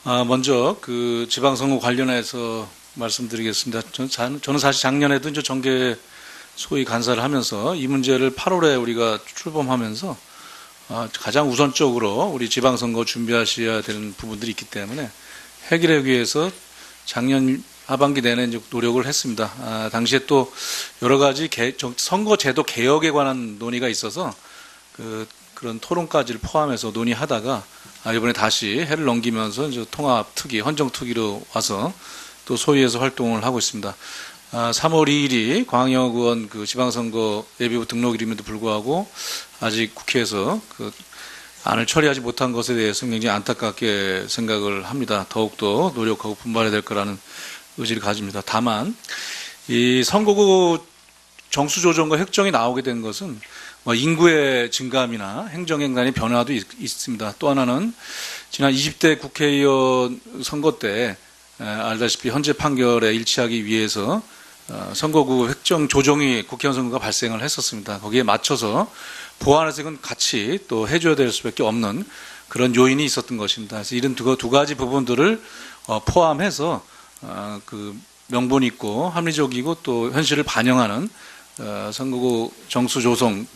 먼저 그 지방선거 관련해서 말씀드리겠습니다. 저는 사실 작년에도 이제 정계 소위 간사를 하면서 이 문제를 8월에 우리가 출범하면서 가장 우선적으로 우리 지방선거 준비하셔야 되는 부분들이 있기 때문에 해결하기 위해서 작년 하반기 내내 이제 노력을 했습니다. 당시에 또 여러 가지 선거제도 개혁에 관한 논의가 있어서 그런 토론까지를 포함해서 논의하다가 이번에 다시 해를 넘기면서 이제 통합특위, 헌정특위로 와서 또 소위에서 활동을 하고 있습니다. 3월 2일이 광역 의원 그 지방선거 예비후 등록일임에도 불구하고 아직 국회에서 그 안을 처리하지 못한 것에 대해서 굉장히 안타깝게 생각을 합니다. 더욱더 노력하고 분발해야 될 거라는 의지를 가집니다. 다만 이 선거구 정수 조정과 획정이 나오게 된 것은 인구의 증감이나 행정행간의 변화도 있습니다. 또 하나는 지난 20대 국회의원 선거 때 알다시피 헌재 판결에 일치하기 위해서 선거구 획정 조정이 국회의원 선거가 발생을 했었습니다. 거기에 맞춰서 보완해서 같이 또 해줘야 될 수밖에 없는 그런 요인이 있었던 것입니다. 그래서 이런 두 가지 부분들을 포함해서 그 명분 있고 합리적이고 또 현실을 반영하는 선거구 정수 조정,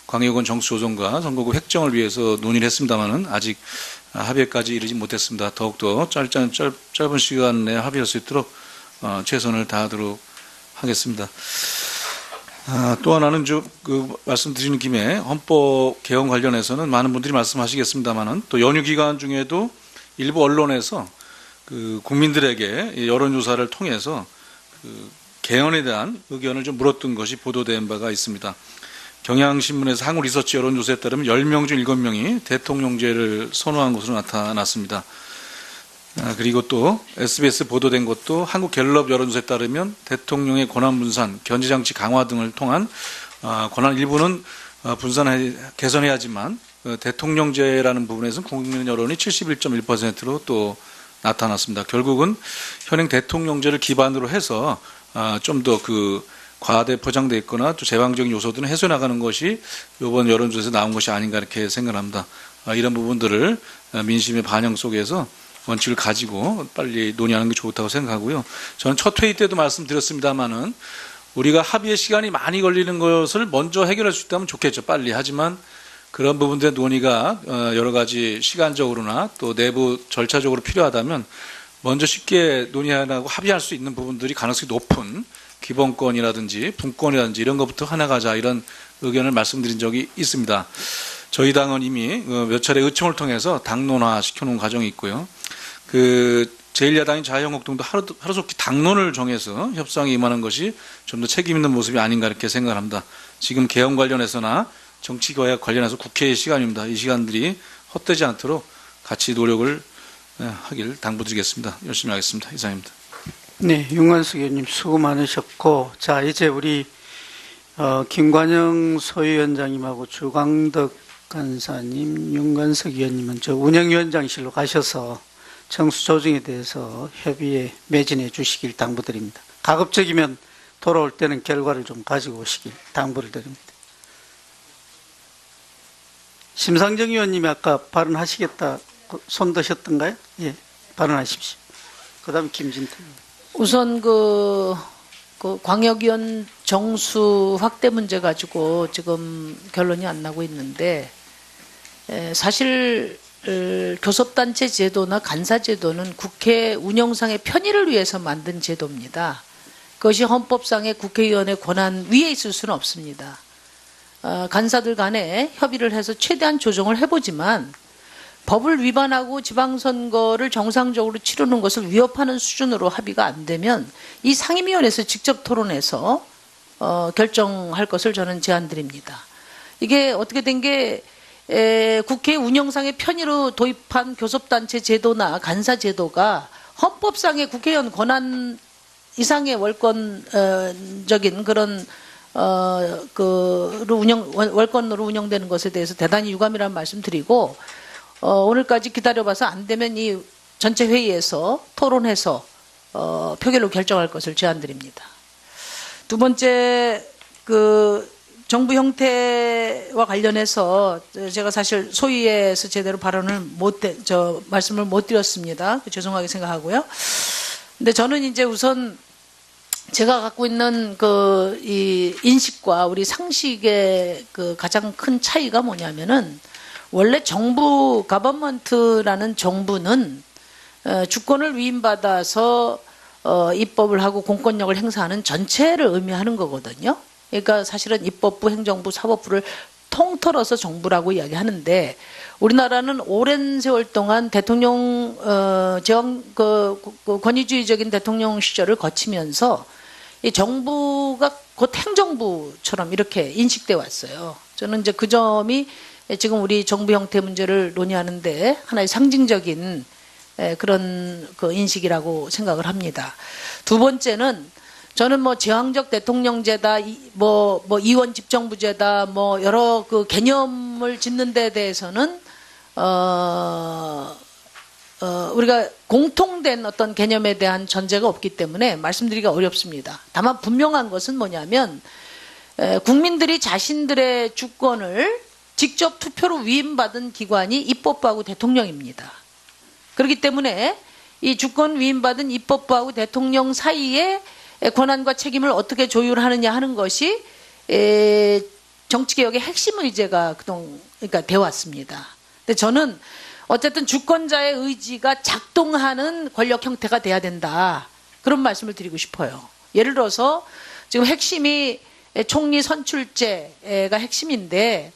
광역원 정수 조정과 선거구 획정을 위해서 논의를 했습니다만은 아직 합의까지 이르지 못했습니다. 더욱더 짧은 시간 내에 합의할 수 있도록 최선을 다하도록 하겠습니다. 또 하나는 말씀드리는 김에 헌법 개헌 관련해서는 많은 분들이 말씀하시겠습니다만은 또 연휴 기간 중에도 일부 언론에서 그 국민들에게 여론조사를 통해서 그 개헌에 대한 의견을 좀 물었던 것이 보도된 바가 있습니다. 경향신문에서 한국리서치 여론조사에 따르면 10명 중 7명이 대통령제를 선호한 것으로 나타났습니다. 그리고 또 SBS 보도된 것도 한국갤럽 여론조사에 따르면 대통령의 권한분산, 견제장치 강화 등을 통한 권한 일부는 개선해야지만 대통령제라는 부분에서는 국민 여론이 71.1%로 또 나타났습니다. 결국은 현행 대통령제를 기반으로 해서 좀 더 과대 포장되어 있거나 또 제왕적인 요소들은 해소해 나가는 것이 이번 여론조사에서 나온 것이 아닌가 이렇게 생각합니다. 이런 부분들을 민심의 반영 속에서 원칙을 가지고 빨리 논의하는 게 좋다고 생각하고요. 저는 첫 회의 때도 말씀드렸습니다만은 우리가 합의의 시간이 많이 걸리는 것을 먼저 해결할 수 있다면 좋겠죠. 빨리. 하지만 그런 부분들의 논의가 여러 가지 시간적으로나 또 내부 절차적으로 필요하다면 먼저 쉽게 논의하고 합의할 수 있는 부분들이 가능성이 높은 기본권이라든지 분권이라든지 이런 것부터 해나가자 이런 의견을 말씀드린 적이 있습니다. 저희 당은 이미 몇 차례 의총을 통해서 당론화 시켜놓은 과정이 있고요. 제1야당인 자유한국당도 하루속히 당론을 정해서 협상에 임하는 것이 좀 더 책임 있는 모습이 아닌가 이렇게 생각을 합니다. 지금 개헌 관련해서나 정치개혁 관련해서 국회의 시간입니다. 이 시간들이 헛되지 않도록 같이 노력을 하길 당부드리겠습니다. 열심히 하겠습니다. 이상입니다. 네, 윤관석 의원님 수고 많으셨고, 자 이제 우리 김관영 소위원장님하고 주광덕 간사님, 윤관석 의원님은 저 운영위원장실로 가셔서 정수 조정에 대해서 협의에 매진해 주시길 당부드립니다. 가급적이면 돌아올 때는 결과를 좀 가지고 오시길 당부를 드립니다. 심상정 의원님이 아까 발언하시겠다 손 드셨던가요? 예, 발언하십시오. 그 다음에 김진태 의원. 우선 그 광역위원 정수 확대 문제 가지고 지금 결론이 안 나고 있는데 사실 교섭단체 제도나 간사제도는 국회 운영상의 편의를 위해서 만든 제도입니다. 그것이 헌법상의 국회의원의 권한 위에 있을 수는 없습니다. 간사들 간에 협의를 해서 최대한 조정을 해보지만 법을 위반하고 지방선거를 정상적으로 치르는 것을 위협하는 수준으로 합의가 안 되면 이 상임위원회에서 직접 토론해서 결정할 것을 저는 제안드립니다. 이게 어떻게 된 게 국회 운영상의 편의로 도입한 교섭단체 제도나 간사 제도가 헌법상의 국회의원 권한 이상의 월권적인 그런 월권으로 운영되는 것에 대해서 대단히 유감이라는 말씀드리고 오늘까지 기다려봐서 안 되면 이 전체 회의에서 토론해서 표결로 결정할 것을 제안드립니다. 두 번째 정부 형태와 관련해서 제가 사실 소위에서 제대로 말씀을 못 드렸습니다. 죄송하게 생각하고요. 근데 저는 이제 우선 제가 갖고 있는 이 인식과 우리 상식의 가장 큰 차이가 뭐냐면은, 원래 가버먼트라는 정부는 주권을 위임받아서 입법을 하고 공권력을 행사하는 전체를 의미하는 거거든요. 그러니까 사실은 입법부, 행정부, 사법부를 통틀어서 정부라고 이야기하는데, 우리나라는 오랜 세월 동안 대통령 권위주의적인 대통령 시절을 거치면서 이 정부가 곧 행정부처럼 이렇게 인식돼 왔어요. 저는 이제 그 점이 지금 우리 정부 형태 문제를 논의하는데 하나의 상징적인 그런 인식이라고 생각을 합니다. 두 번째는, 저는 제왕적 대통령제다, 이원 집정부제다, 여러 개념을 짓는 데 대해서는 우리가 공통된 어떤 개념에 대한 전제가 없기 때문에 말씀드리기가 어렵습니다. 다만 분명한 것은 뭐냐면, 국민들이 자신들의 주권을 직접 투표로 위임받은 기관이 입법부하고 대통령입니다. 그렇기 때문에 이 주권 위임받은 입법부하고 대통령 사이에 권한과 책임을 어떻게 조율하느냐 하는 것이 정치개혁의 핵심 의제가 그러니까 되어 왔습니다. 근데 저는 어쨌든 주권자의 의지가 작동하는 권력 형태가 돼야 된다, 그런 말씀을 드리고 싶어요. 예를 들어서 지금 핵심이 총리 선출제가 핵심인데,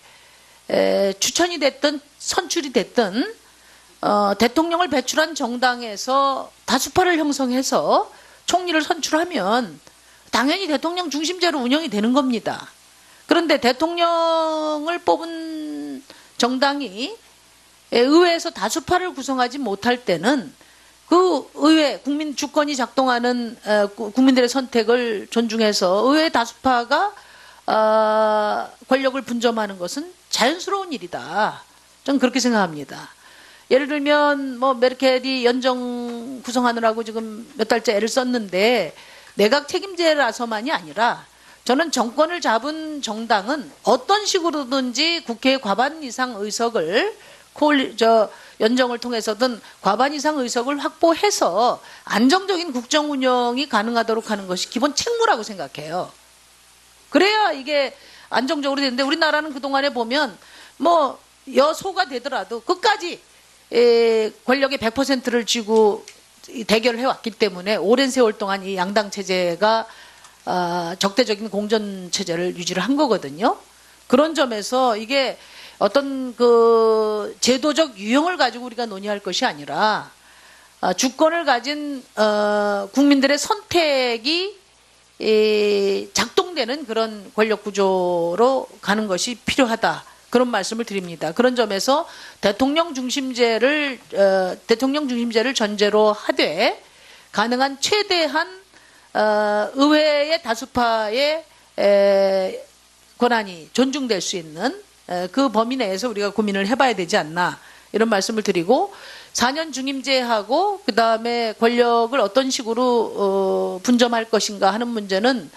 추천이 됐든 선출이 됐든 대통령을 배출한 정당에서 다수파를 형성해서 총리를 선출하면 당연히 대통령 중심제로 운영이 되는 겁니다. 그런데 대통령을 뽑은 정당이 의회에서 다수파를 구성하지 못할 때는 그 의회, 국민 주권이 작동하는 국민들의 선택을 존중해서 의회 다수파가 권력을 분점하는 것은 자연스러운 일이다, 저는 그렇게 생각합니다. 예를 들면 메르켈이 연정 구성하느라고 지금 몇 달째 애를 썼는데, 내각 책임제라서만이 아니라 저는 정권을 잡은 정당은 어떤 식으로든지 국회의 과반 이상 의석을 연정을 통해서든 과반 이상 의석을 확보해서 안정적인 국정 운영이 가능하도록 하는 것이 기본 책무라고 생각해요. 그래야 이게 안정적으로 되는데, 우리나라는 그동안에 보면 여소가 되더라도 끝까지 권력의 100%를 쥐고 대결을 해왔기 때문에 오랜 세월 동안 이 양당 체제가 적대적인 공전 체제를 유지를 한 거거든요. 그런 점에서 이게 어떤 제도적 유형을 가지고 우리가 논의할 것이 아니라, 주권을 가진 국민들의 선택이 작동되는 그런 권력 구조로 가는 것이 필요하다, 그런 말씀을 드립니다. 그런 점에서 대통령 중심제를 전제로 하되 가능한 최대한 의회의 다수파의 권한이 존중될 수 있는 그 범위 내에서 우리가 고민을 해봐야 되지 않나, 이런 말씀을 드리고, 4년 중임제하고 그 다음에 권력을 어떤 식으로 분점할 것인가 하는 문제는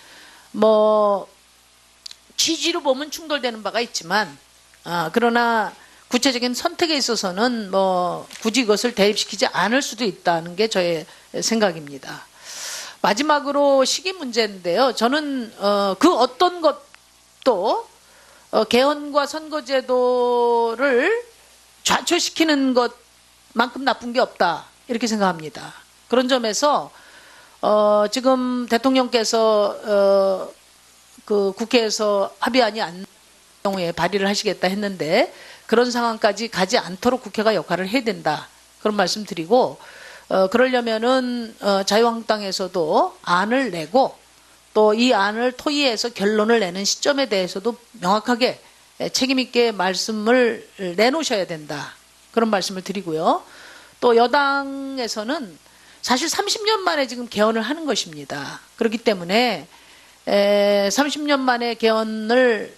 취지로 보면 충돌되는 바가 있지만, 그러나 구체적인 선택에 있어서는 굳이 그것을 대입시키지 않을 수도 있다는 게 저의 생각입니다. 마지막으로 시기 문제인데요. 저는 그 어떤 것도 개헌과 선거제도를 좌초시키는 것만큼 나쁜 게 없다, 이렇게 생각합니다. 그런 점에서 지금 대통령께서 국회에서 합의안이 안 경우에 발의를 하시겠다 했는데, 그런 상황까지 가지 않도록 국회가 역할을 해야 된다, 그런 말씀 드리고, 그러려면은 자유한국당에서도 안을 내고, 또 이 안을 토의해서 결론을 내는 시점에 대해서도 명확하게 책임 있게 말씀을 내놓으셔야 된다, 그런 말씀을 드리고요. 또 여당에서는 사실 30년 만에 지금 개헌을 하는 것입니다. 그렇기 때문에 30년 만에 개헌을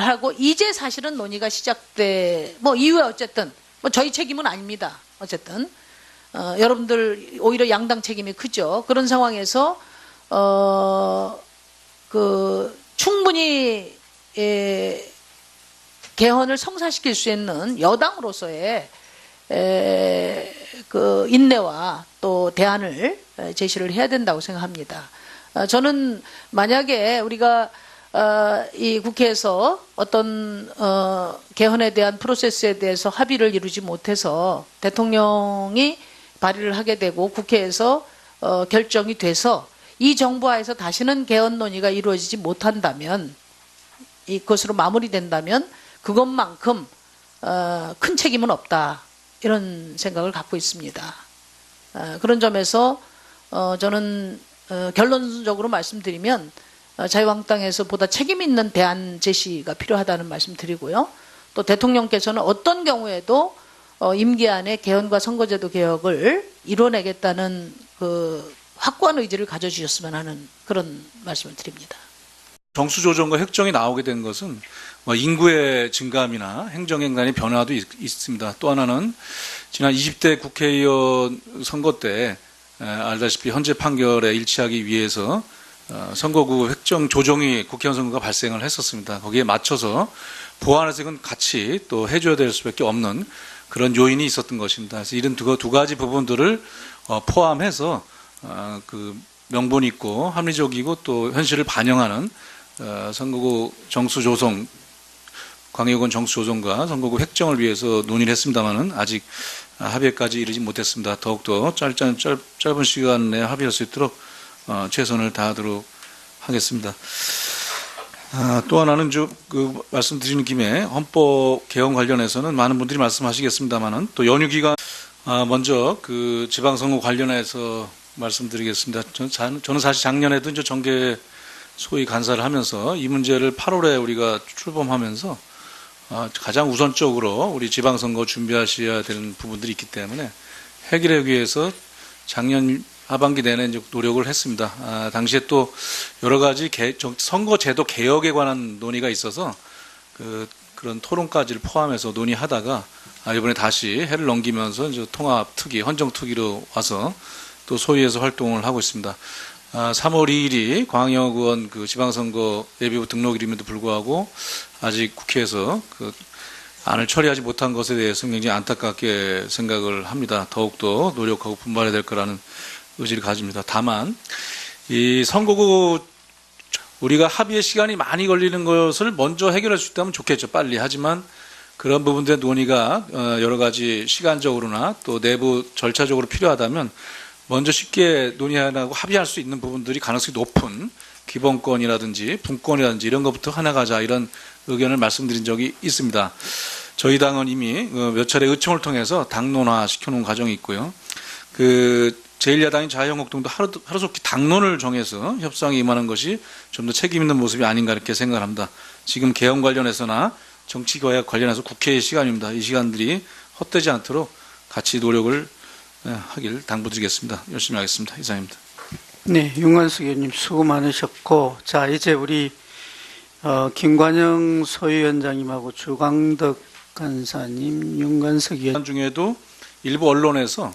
하고 이제 사실은 논의가 이후에 어쨌든 저희 책임은 아닙니다. 어쨌든 여러분들 오히려 양당 책임이 크죠. 그런 상황에서 충분히 개헌을 성사시킬 수 있는 여당으로서의 그 인내와 또 대안을 제시를 해야 된다고 생각합니다. 저는 만약에 우리가 이 국회에서 어떤 개헌에 대한 프로세스에 대해서 합의를 이루지 못해서 대통령이 발의를 하게 되고 국회에서 결정이 돼서 이 정부 하에서 다시는 개헌 논의가 이루어지지 못한다면, 이것으로 마무리된다면 그것만큼 큰 책임은 없다, 이런 생각을 갖고 있습니다. 그런 점에서 저는 결론적으로 말씀드리면 자유한국당에서 보다 책임 있는 대안 제시가 필요하다는 말씀 드리고요. 또 대통령께서는 어떤 경우에도 임기 안에 개헌과 선거제도 개혁을 이뤄내겠다는 그 확고한 의지를 가져주셨으면 하는 그런 말씀을 드립니다. 정수조정과 획정이 나오게 된 것은 인구의 증감이나 행정행단의 변화도 있습니다. 또 하나는 지난 20대 국회의원 선거 때 알다시피 헌재 판결에 일치하기 위해서 선거구 획정 조정이 국회의원 선거가 발생을 했었습니다. 거기에 맞춰서 보완해석은 같이 또 해줘야 될 수밖에 없는 그런 요인이 있었던 것입니다. 그래서 이런 두 가지 부분들을 포함해서 그 명분 있고 합리적이고 또 현실을 반영하는 선거구 정수조정, 광역원 정수조정과 선거구 획정을 위해서 논의를 했습니다마는 아직 합의까지 이르지 못했습니다. 더욱더 짧은 시간 내에 합의할 수 있도록 최선을 다하도록 하겠습니다. 또 하나는 말씀드리는 김에 헌법 개헌 관련해서는 많은 분들이 말씀하시겠습니다만은 또 연휴 기간 먼저 그 지방선거 관련해서 말씀드리겠습니다. 저는 사실 작년에도 이제 정계 소위 간사를 하면서 이 문제를 8월에 우리가 출범하면서 가장 우선적으로 우리 지방선거 준비하셔야 되는 부분들이 있기 때문에 해결하기 위해서 작년 하반기 내내 이제 노력을 했습니다. 당시에 또 여러 가지 선거제도 개혁에 관한 논의가 있어서 그런 토론까지를 포함해서 논의하다가 이번에 다시 해를 넘기면서 이제 통합특위, 헌정특위로 와서 또 소위에서 활동을 하고 있습니다. 3월 2일이 광역의원 그 지방선거 예비후 등록일임에도 불구하고 아직 국회에서 그 안을 처리하지 못한 것에 대해서 굉장히 안타깝게 생각을 합니다. 더욱더 노력하고 분발해야 될 거라는 의지를 가집니다. 다만 이 선거구 우리가 합의의 시간이 많이 걸리는 것을 먼저 해결할 수 있다면 좋겠죠. 빨리. 하지만 그런 부분들의 논의가 여러 가지 시간적으로나 또 내부 절차적으로 필요하다면 먼저 쉽게 논의하고 합의할 수 있는 부분들이 가능성이 높은 기본권이라든지 분권이라든지 이런 것부터 하나 가자, 이런 의견을 말씀드린 적이 있습니다. 저희 당은 이미 몇 차례 의총을 통해서 당론화 시켜놓은 과정이 있고요. 그 제1야당인 자유한국당도 하루속히 당론을 정해서 협상에 임하는 것이 좀 더 책임 있는 모습이 아닌가 이렇게 생각을 합니다. 지금 개헌 관련해서나 정치개혁 관련해서 국회의 시간입니다. 이 시간들이 헛되지 않도록 같이 노력을 하길 당부드리겠습니다. 열심히 하겠습니다. 이상입니다. 네, 윤관석 의원님 수고 많으셨고, 자 이제 우리 김관영 소위원장님하고 주광덕 간사님, 윤관석 의원 중에도 일부 언론에서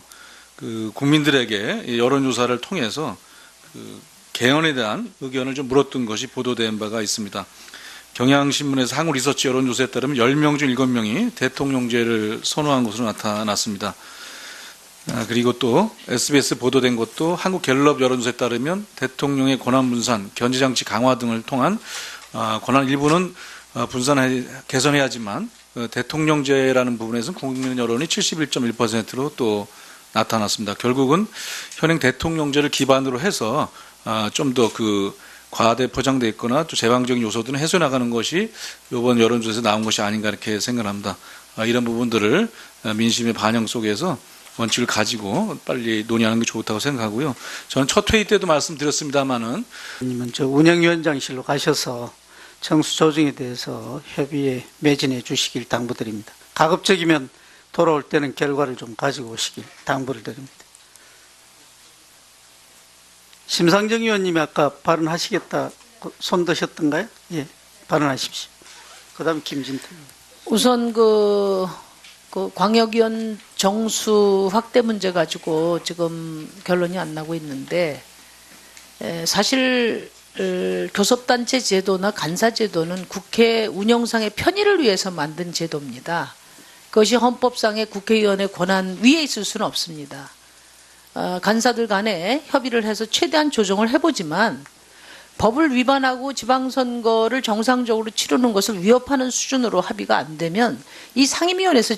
그 국민들에게 여론조사를 통해서 그 개헌에 대한 의견을 좀 물었던 것이 보도된 바가 있습니다. 경향신문에서 한국리서치 여론조사에 따르면 10명 중 7명이 대통령제를 선호한 것으로 나타났습니다. 그리고 또 SBS 보도된 것도 한국갤럽 여론조사에 따르면 대통령의 권한 분산, 견제장치 강화 등을 통한 권한 일부는 개선해야지만 대통령제라는 부분에서는 국민 여론이 71.1%로 또 나타났습니다. 결국은 현행 대통령제를 기반으로 해서 좀 더 그 과대 포장되어 있거나 또 제방적인 요소들은 해소해 나가는 것이 이번 여론조사에서 나온 것이 아닌가 이렇게 생각합니다. 이런 부분들을 민심의 반영 속에서 원칙을 가지고 빨리 논의하는 게 좋다고 생각하고요. 저는 첫 회의 때도 말씀드렸습니다마는 저 운영위원장실로 가셔서 정수 조정에 대해서 협의에 매진해 주시길 당부드립니다. 가급적이면 돌아올 때는 결과를 좀 가지고 오시길 당부를 드립니다. 심상정 의원님이 아까 발언하시겠다 손 드셨던가요? 예, 발언하십시오. 그 다음 김진태. 우선 그 광역위원 정수 확대 문제 가지고 지금 결론이 안 나고 있는데, 사실 교섭단체 제도나 간사제도는 국회 운영상의 편의를 위해서 만든 제도입니다. 그것이 헌법상의 국회의원의 권한 위에 있을 수는 없습니다. 간사들 간에 협의를 해서 최대한 조정을 해보지만 법을 위반하고 지방선거를 정상적으로 치르는 것을 위협하는 수준으로 합의가 안 되면 이 상임위원회에서